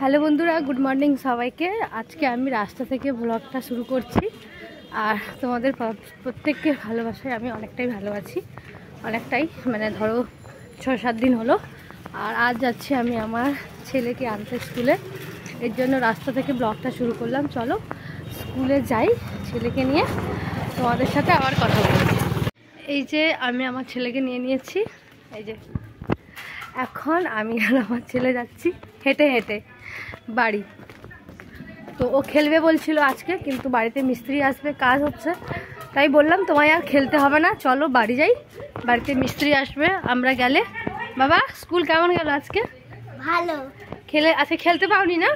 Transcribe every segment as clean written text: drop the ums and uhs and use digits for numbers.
Hello বন্ধুরা, good morning সবাইকে। আজকে আমি রাস্তা থেকে ব্লগটা শুরু করছি। আর তোমাদের প্রত্যেককে ভালোবাসায় আমি অনেকটাই ভালো আছি, অনেকটাই মানে ধরো 6-7 দিন হলো। আর আজ যাচ্ছি আমি আমার ছেলেকে আনতে স্কুলে, এর জন্য রাস্তা থেকে ব্লগটা শুরু করলাম। চলো স্কুলে যাই, ছেলেকে নিয়ে তোমাদের সাথে আবার কথা বলি। এই যে আমি আমার ছেলেকে নিয়ে নিয়েছি, এই যে এখন আমি আর আমার ছেলে যাচ্ছি হেঁটে হেঁটে বাড়ি। তো ও খেলবে বলছিল আজকে, কিন্তু বাড়িতে মিস্ত্রি আসবে, কাজ হচ্ছে, তাই বললাম তোমায় আর খেলতে হবে না, চলো বাড়ি যাই, বাড়িতে মিস্ত্রি আসবে আমরা গেলে। বাবা স্কুল কেমন গেল আজকে? ভালো। খেলে আজকে খেলতে পাওনি না?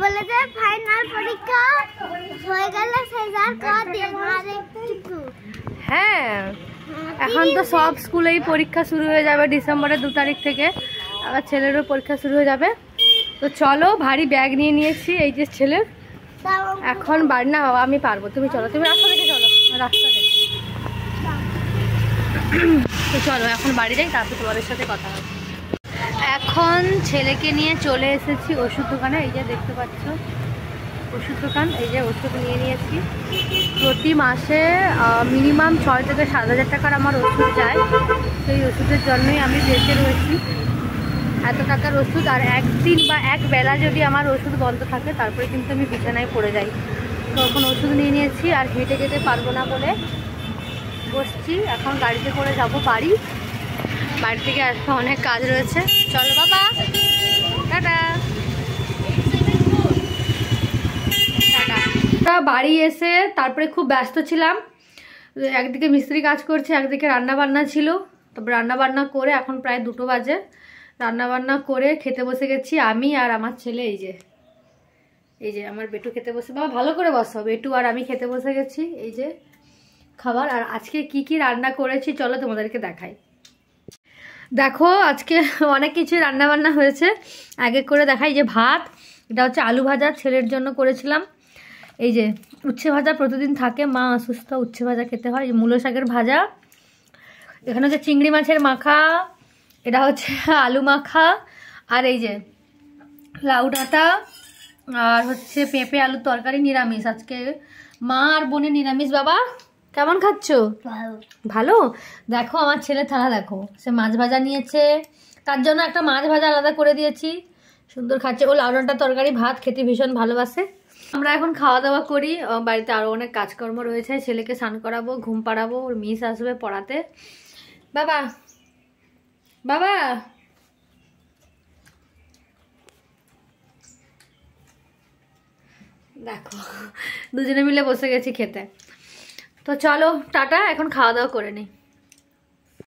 বলে যে ফাইনাল পরীক্ষা হয়ে গেল রেজাল্ট কদিন আর একটু। হ্যাঁ, এখন তো সব স্কুলেই পরীক্ষা শুরু হয়ে যাবে ডিসেম্বরের 2 তারিখ থেকে, আবার ছেলেরও পরীক্ষা শুরু হয়ে যাবে। তো চলো, ভারী ব্যাগ নিয়ে নিয়েছি এই যে ছেলের, এখন বাড়ি না আমি পারবো, তুমি চলো, তুমি রাস্তা থেকে চলো, রাস্তা থেকে। তো চলো এখন বাড়ি যাই, তারপর তোমাদের সাথে কথা হবে। এখন ছেলেকে নিয়ে চলে এসেছি ওষুধ দোকানে, এই যে দেখতে পাচ্ছ ওষুধ দোকান, এই যে ওষুধ নিয়ে নিয়েছি। প্রতি মাসে মিনিমাম 6 থেকে 7 হাজার টাকার আমার ওষুধ যায়, সেই ওষুধের জন্যই আমি বেঁচে রয়েছি। এত টাকার ওষুধ, আর একদিন বা এক বেলা যদি আমার ওষুধ বন্ধ থাকে তারপরে কিন্তু আমি বিছানায় পড়ে যাই। তো এখন ওষুধ নিয়ে নিয়েছি, আর হেঁটে যেতে পারবো না বলে বসছি। এখন গাড়িতে করে যাব বাড়ি, বাড়ি থেকে আসতে অনেক কাজ রয়েছে। চলো বাবা, টাটা টাটা। বাড়ি এসে তারপরে খুব ব্যস্ত ছিলাম, একদিকে মিস্ত্রি কাজ করছে, একদিকে রান্না বান্না ছিল। তারপর রান্না বান্না করে এখন প্রায় 2টো বাজে, রান্না বান্না করে খেতে বসে গেছি আমি আর আমার ছেলে। এই যে আমার বেটু খেতে বসে, বাবা ভালো করে বসো, বেটু আর আমি খেতে বসে গেছি। এই যে খাবার, আর আজকে কি কি রান্না করেছি চলো তোমাদেরকে দেখাই। দেখো আজকে অনেক কিছু রান্না বান্না হয়েছে, আগে করে দেখাই। যে ভাত, এটা হচ্ছে আলু ভাজা, ছেলের জন্য করেছিলাম। এই যে উচ্ছে ভাজা প্রতিদিন থাকে, মা অসুস্থ, উচ্ছে ভাজা খেতে হয়। মূলো শাকের ভাজা, এখানে হচ্ছে চিংড়ি মাছের মাখা, এটা হচ্ছে আলু মাখা, আর এই যে লাউ ডাঁটা, আর হচ্ছে পেঁপে আলুর তরকারি, নিরামিষ আজকে, মা আর বোনের নিরামিষ। বাবা কেমন খাচ্ছ? ভালো। দেখো আমার ছেলে থালা, দেখো সে মাছ ভাজা নিয়েছে, তার জন্য একটা মাছ ভাজা আলাদা করে দিয়েছি, সুন্দর খাচ্ছে। ও লাউ ডাঁটা তরকারি ভাত খেতে ভীষণ ভালোবাসে। আমরা এখন খাওয়া দাওয়া করি, বাড়িতে আরও অনেক কাজকর্ম রয়েছে, ছেলেকে স্নান করাবো, ঘুম পাড়াবো, ওর মিস আসবে পড়াতে। বাবা বাবা দেখো দুজনে মিলে বসে গেছি খেতে। তো চলো টাটা, এখন খাওয়া দাওয়া করে নিই।